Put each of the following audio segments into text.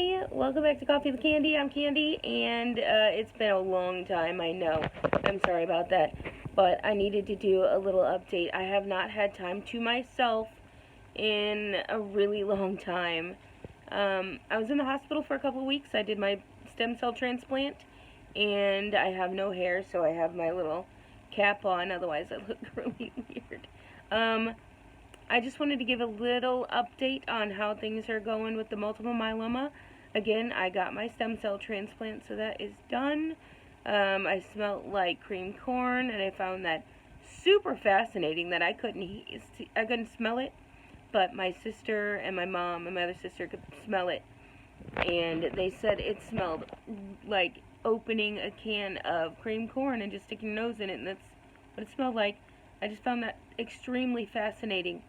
Hi, welcome back to Coffee with Candy. I'm Candy, and it's been a long time, I know. I'm sorry about that, but I needed to do a little update. I have not had time to myself in a really long time. I was in the hospital for a couple of weeks. I did my stem cell transplant, and I have no hair, so I have my little cap on, otherwise I look really weird. I just wanted to give a little update on how things are going with the multiple myeloma. Again, I got my stem cell transplant, so that is done. I smelled like cream corn, and I found that super fascinating that I couldn't smell it, but my sister and my mom and my other sister could smell it, and they said it smelled like opening a can of cream corn and just sticking your nose in it, and that's what it smelled like. I just found that extremely fascinating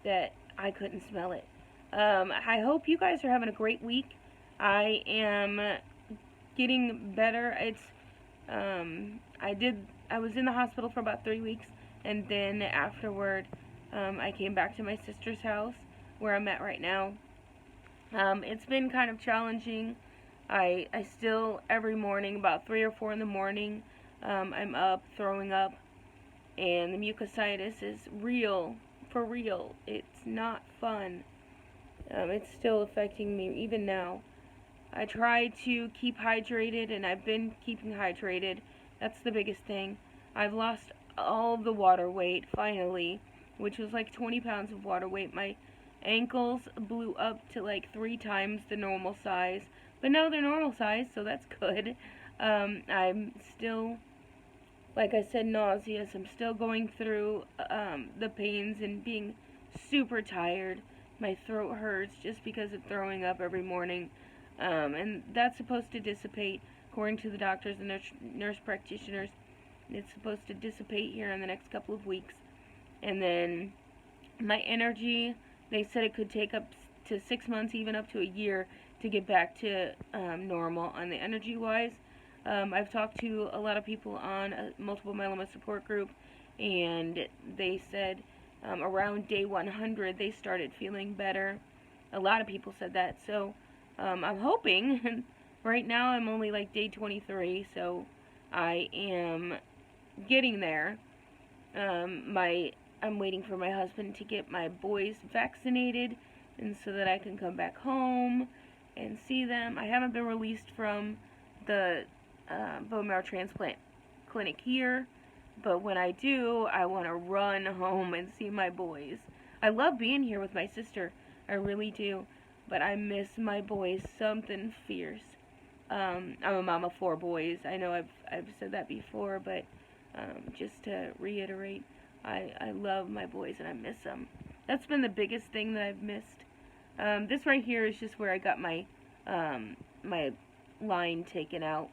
that I couldn't smell it. I hope you guys are having a great week. I am getting better. I was in the hospital for about 3 weeks, and then afterward, I came back to my sister's house, where I'm at right now. It's been kind of challenging. I still, every morning, about 3 or 4 in the morning, I'm up, throwing up, and the mucositis is real. For real, it's not fun. It's still affecting me even now. I try to keep hydrated, and I've been keeping hydrated. That's the biggest thing. I've lost all the water weight, finally, which was like 20 pounds of water weight. My ankles blew up to like 3 times the normal size, but now they're normal size, so that's good. I'm still, like I said, nauseous. I'm still going through the pains and being super tired. My throat hurts just because of throwing up every morning. And that's supposed to dissipate, according to the doctors and nurse practitioners. It's supposed to dissipate here in the next couple of weeks. And then my energy, they said it could take up to 6 months, even up to a year, to get back to normal on the energy-wise. I've talked to a lot of people on a multiple myeloma support group, and they said around day 100 they started feeling better. A lot of people said that, so I'm hoping. Right now I'm only like day 23, so I am getting there. I'm waiting for my husband to get my boys vaccinated, and so that I can come back home and see them. I haven't been released from the bone marrow transplant clinic here, but when I do, I want to run home and see my boys. I love being here with my sister, I really do, but I miss my boys something fierce. I'm a mom of 4 boys. I know I've said that before, but just to reiterate, I love my boys and I miss them. That's been the biggest thing that I've missed. This right here is just where I got my my line taken out.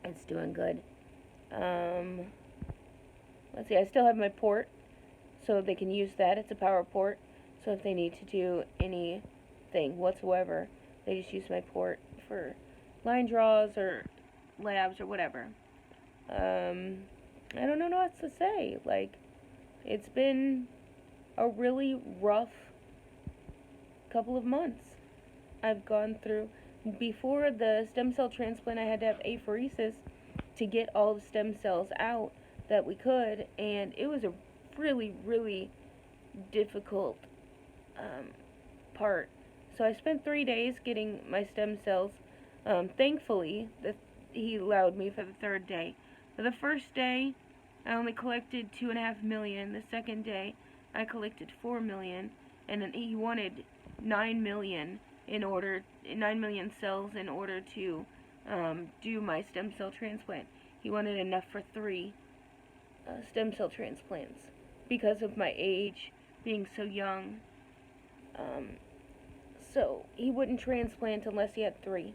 It's doing good. Let's see, I still have my port, so they can use that. It's a power port, so if they need to do anything whatsoever, they just use my port for line draws or labs or whatever. I don't know what else to say. Like, it's been a really rough couple of months. I've gone through, before the stem cell transplant, I had to have apheresis to get all the stem cells out that we could, and it was a really, really difficult part. So I spent 3 days getting my stem cells. Thankfully, he allowed me for the 3rd day. For the first day, I only collected 2.5 million. The second day, I collected 4 million, and then he wanted 9 million cells in order to do my stem cell transplant. He wanted enough for 3 stem cell transplants because of my age, being so young. So he wouldn't transplant unless he had 3.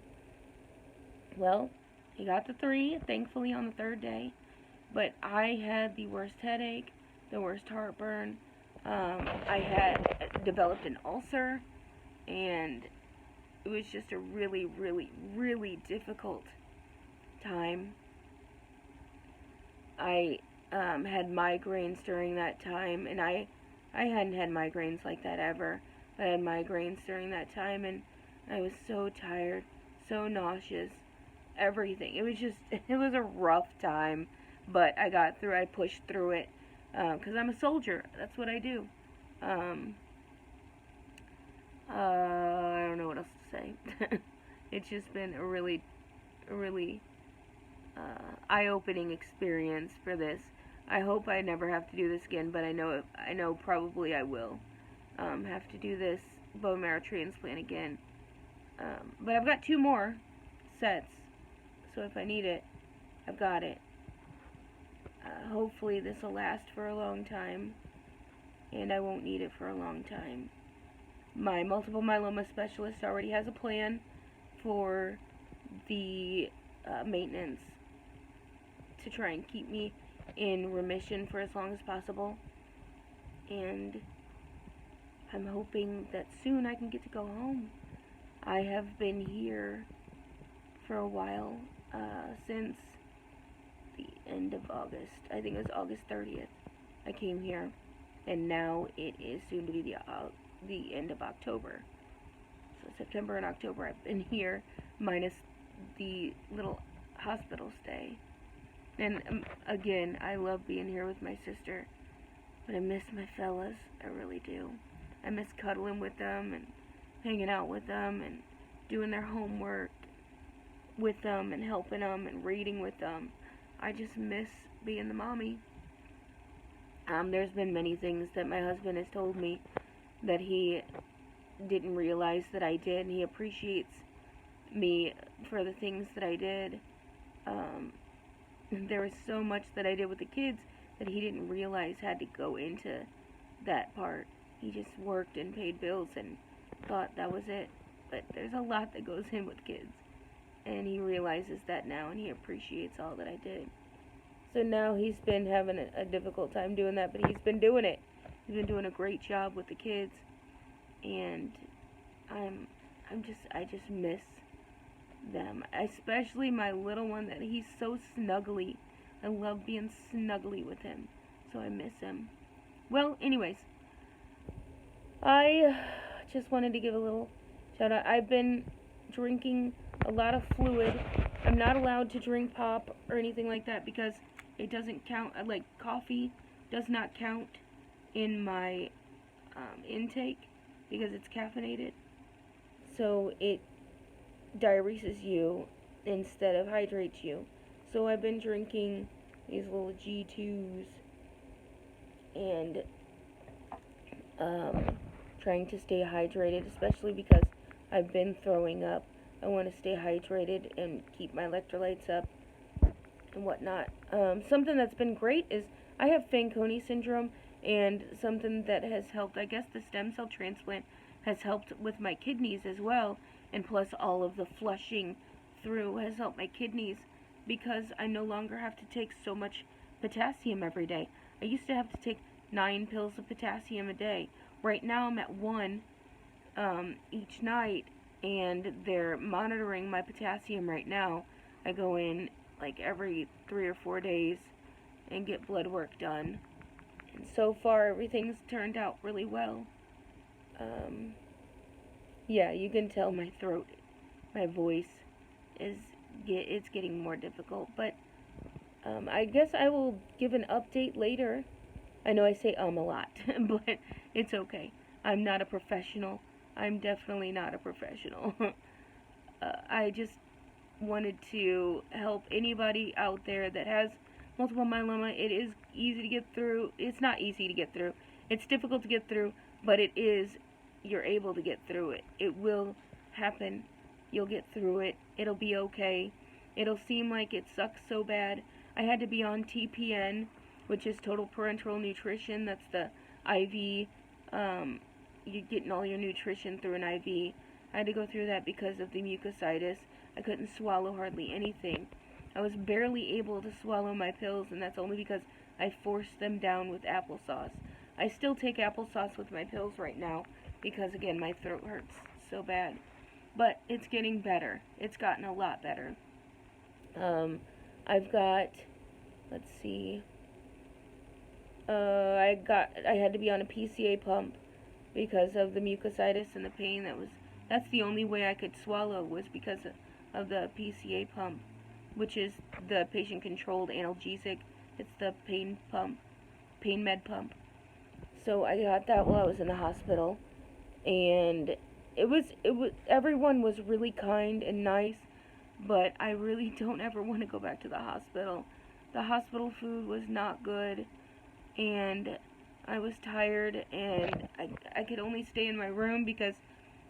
Well, he got the 3, thankfully, on the 3rd day, but I had the worst headache, the worst heartburn. I had developed an ulcer, and it was just a really, really, really difficult time. I had migraines during that time, and I hadn't had migraines like that ever. I had migraines during that time, and I was so tired, so nauseous, everything. It was a rough time, but I got through. I pushed through it because I'm a soldier. That's what I do. Um, I don't know what else to say. It's just been a really eye-opening experience for this. I hope I never have to do this again, but I know probably I will have to do this bone marrow transplant again. But I've got 2 more sets, so if I need it, I've got it. Hopefully this will last for a long time, and I won't need it for a long time. My multiple myeloma specialist already has a plan for the maintenance to try and keep me in remission for as long as possible, and I'm hoping that soon I can get to go home. I have been here for a while, since the end of August. I think it was August 30th I came here, and now it is soon to be the end of October. So September and October I've been here, minus the little hospital stay. And again, I love being here with my sister, but I miss my fellas. I really do. I miss cuddling with them and hanging out with them and doing their homework with them and helping them and reading with them. I just miss being the mommy. There's been many things that my husband has told me that he didn't realize that I did, and he appreciates me for the things that I did. There was so much that I did with the kids that he didn't realize had to go into that part. He just worked and paid bills and thought that was it. But there's a lot that goes in with kids, and he realizes that now, and he appreciates all that I did. So now he's been having a difficult time doing that, but he's been doing it. He's been doing a great job with the kids, and I just miss them, especially my little one, that he's so snuggly. I love being snuggly with him, so I miss him. Well, anyways, I just wanted to give a little shout out. I've been drinking a lot of fluid. I'm not allowed to drink pop or anything like that because it doesn't count. Like, coffee does not count in my intake because it's caffeinated. So it diureses you instead of hydrates you. So I've been drinking these little G2s and trying to stay hydrated, especially because I've been throwing up. I want to stay hydrated and keep my electrolytes up and whatnot. Something that's been great is I have Fanconi syndrome, and something that has helped, I guess the stem cell transplant has helped with my kidneys as well, and plus all of the flushing through has helped my kidneys because I no longer have to take so much potassium every day. I used to have to take 9 pills of potassium a day. Right now I'm at 1 each night, and they're monitoring my potassium right now. I go in like every 3 or 4 days and get blood work done. And so far everything's turned out really well. Yeah, you can tell my throat, my voice it's getting more difficult, but I guess I will give an update later. I know I say a lot, but it's okay. I'm not a professional. I'm definitely not a professional. I just wanted to help anybody out there that has multiple myeloma. It is easy to get through. It's not easy to get through. It's difficult to get through, but it is. You're able to get through it. It will happen. You'll get through it. It'll be okay. It'll seem like it sucks so bad. I had to be on TPN, which is total parenteral nutrition. That's the IV. You're getting all your nutrition through an IV. I had to go through that because of the mucositis. I couldn't swallow hardly anything. I was barely able to swallow my pills, and that's only because I forced them down with applesauce. I still take applesauce with my pills right now because, again, my throat hurts so bad. But it's getting better. It's gotten a lot better. I've got, let's see, I had to be on a PCA pump because of the mucositis and the pain that was That's the only way I could swallow, was because of the PCA pump, which is the patient-controlled analgesic. It's the pain med pump. So I got that while I was in the hospital, and it was everyone was really kind and nice, but I really don't ever want to go back to the hospital. The hospital food was not good, and I was tired, and I could only stay in my room because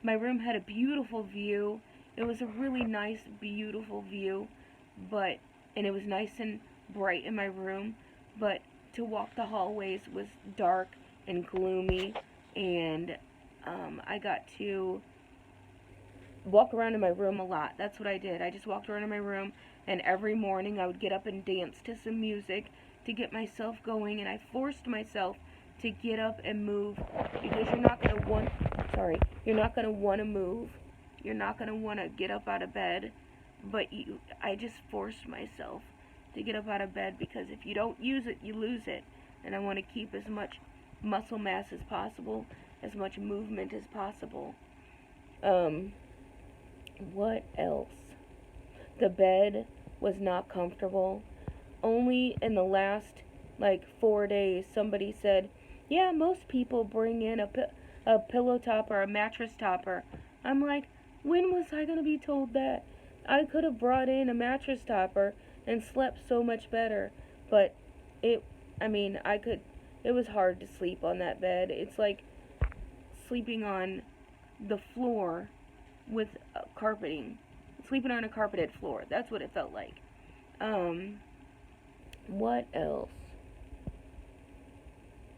my room had a beautiful view. It was a really nice, beautiful view, and it was nice and bright in my room, but to walk the hallways was dark and gloomy, and I got to walk around in my room a lot. That's what I did. I just walked around in my room, and every morning I would get up and dance to some music to get myself going, and I forced myself to get up and move, because you're not going to want to move. You're not going to want to get up out of bed, but I just forced myself to get up out of bed, because if you don't use it, you lose it, and I want to keep as much muscle mass as possible, as much movement as possible. What else? The bed was not comfortable. Only in the last 4 days somebody said, yeah, most people bring in a pillow topper, a mattress topper. I'm like, when was I going to be told that? I could have brought in a mattress topper and slept so much better, but it was hard to sleep on that bed. It's like sleeping on the floor with carpeting. Sleeping on a carpeted floor. That's what it felt like. What else?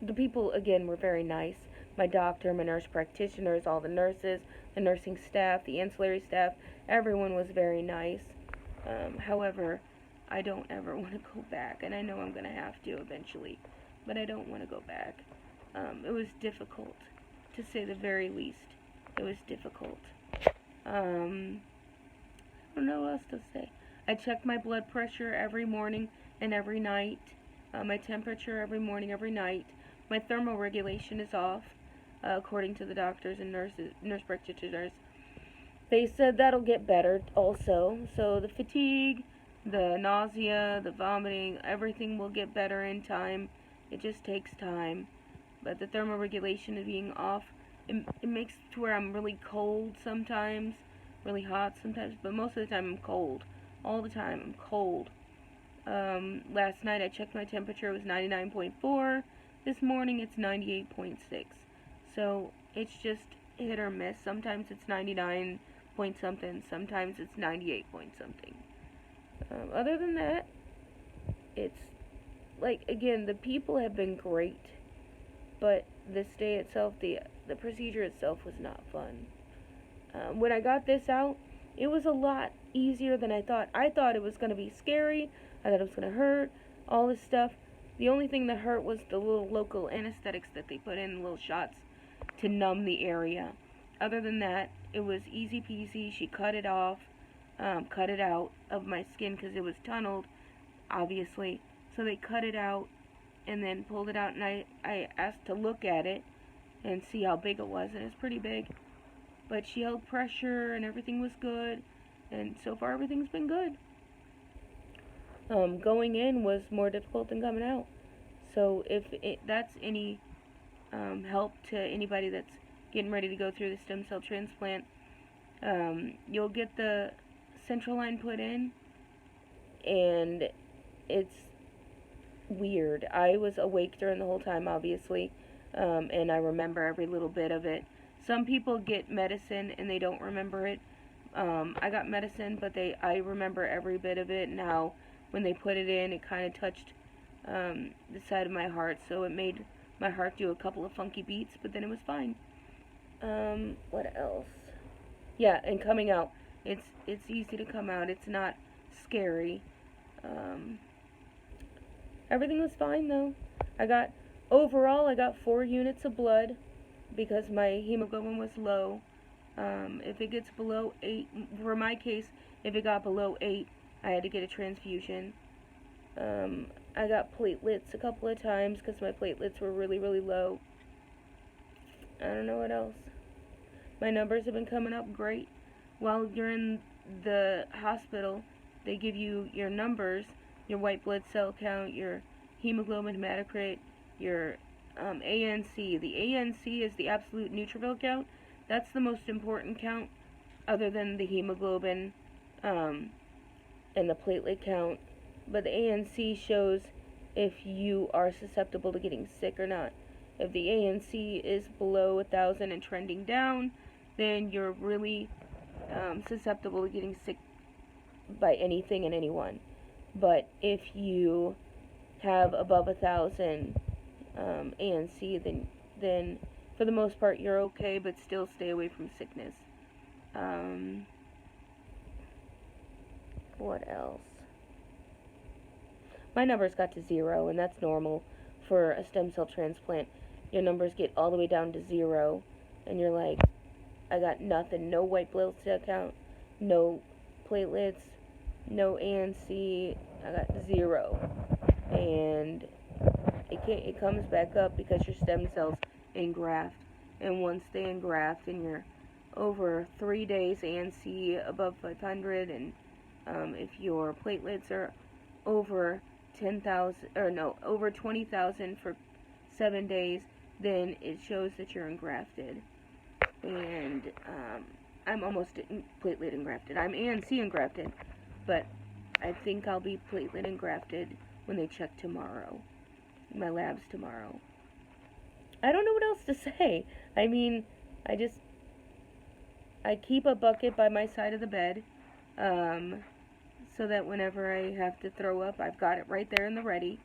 The people, again, were very nice. My doctor, my nurse practitioners, all the nurses, the nursing staff, the ancillary staff, everyone was very nice. However, I don't ever want to go back, and I know I'm going to have to eventually, but I don't want to go back. It was difficult, to say the very least. It was difficult. I don't know what else to say. I check my blood pressure every morning and every night. My temperature every morning, every night. My thermoregulation is off, according to the doctors and nurse practitioners. They said that'll get better also. So the fatigue, the nausea, the vomiting, everything will get better in time. It just takes time. But the thermoregulation being off, it makes it to where I'm really cold sometimes, really hot sometimes, but most of the time I'm cold. All the time I'm cold. Last night I checked my temperature, it was 99.4. This morning it's 98.6. So it's just hit or miss. Sometimes it's 99 point something, sometimes it's 98 point something. Other than that, it's again, the people have been great, but the stay itself, the procedure itself was not fun. When I got this out, it was a lot easier than I thought. I thought it was going to be scary. I thought it was going to hurt, all this stuff. The only thing that hurt was the little local anesthetics that they put in, little shots to numb the area. Other than that, it was easy peasy. She cut it off, cut it out of my skin because it was tunneled, obviously. So they cut it out and then pulled it out, and I asked to look at it and see how big it was, and it's pretty big. But she held pressure and everything was good, and so far everything's been good. Going in was more difficult than coming out. So if that's any help to anybody that's getting ready to go through the stem cell transplant, you'll get the central line put in, and it's weird. I was awake during the whole time, obviously, and I remember every little bit of it. Some people get medicine and they don't remember it. I got medicine, but I remember every bit of it, and how when they put it in, it kind of touched the side of my heart, so it made my heart do a couple of funky beats, but then it was fine. What else? Yeah, and coming out, it's easy to come out. It's not scary. Everything was fine though. Overall I got 4 units of blood because my hemoglobin was low. If it gets below 8, for my case, if it got below 8, I had to get a transfusion. I got platelets a couple of times because my platelets were really, really low. I don't know what else. My numbers have been coming up great. While you're in the hospital, they give you your numbers, your white blood cell count, your hemoglobin hematocrit, your ANC. The ANC is the absolute neutrophil count. That's the most important count, other than the hemoglobin and the platelet count. But the ANC shows if you are susceptible to getting sick or not. If the ANC is below 1,000 and trending down, then you're really susceptible to getting sick by anything and anyone. But if you have above 1,000 ANC, then for the most part you're okay, but still stay away from sickness. What else? My numbers got to 0, and that's normal for a stem cell transplant. Your numbers get all the way down to 0, and you're like, I got nothing. No white blood cell count, no platelets, no ANC. I got 0. And it comes back up because your stem cells engraft. And once they engraft, and you're over 3 days ANC above 500, and if your platelets are over 10,000, or no, over 20,000 for 7 days, then it shows that you're engrafted. And I'm almost platelet engrafted. I'm ANC engrafted, but I think I'll be platelet engrafted when they check tomorrow. My labs tomorrow. I don't know what else to say. I mean, I keep a bucket by my side of the bed, so that whenever I have to throw up, I've got it right there in the ready.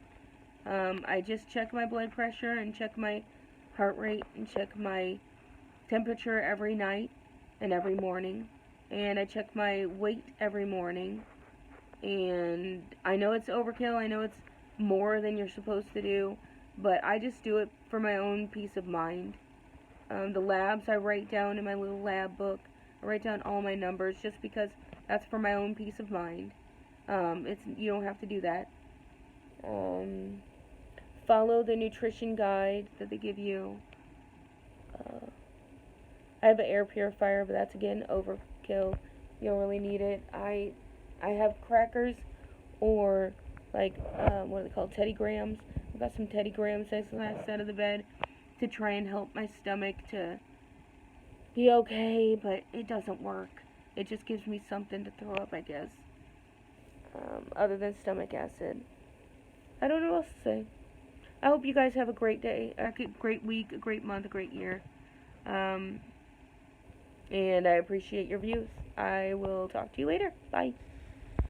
I just check my blood pressure and check my heart rate and check my temperature every night and every morning. And I check my weight every morning. And I know it's overkill. I know it's more than you're supposed to do. But I just do it for my own peace of mind. The labs I write down in my little lab book. I write down all my numbers just because that's for my own peace of mind. You don't have to do that. Follow the nutrition guide that they give you. I have an air purifier, but that's again overkill. You don't really need it. I have crackers, or like what are they called? Teddy Grahams. I've got some Teddy Grahams next to the last set of the bed to try and help my stomach to be okay, but it doesn't work. It just gives me something to throw up, I guess. Other than stomach acid. I don't know what else to say. I hope you guys have a great day, a great week, a great month, a great year. And I appreciate your views. I will talk to you later. Bye.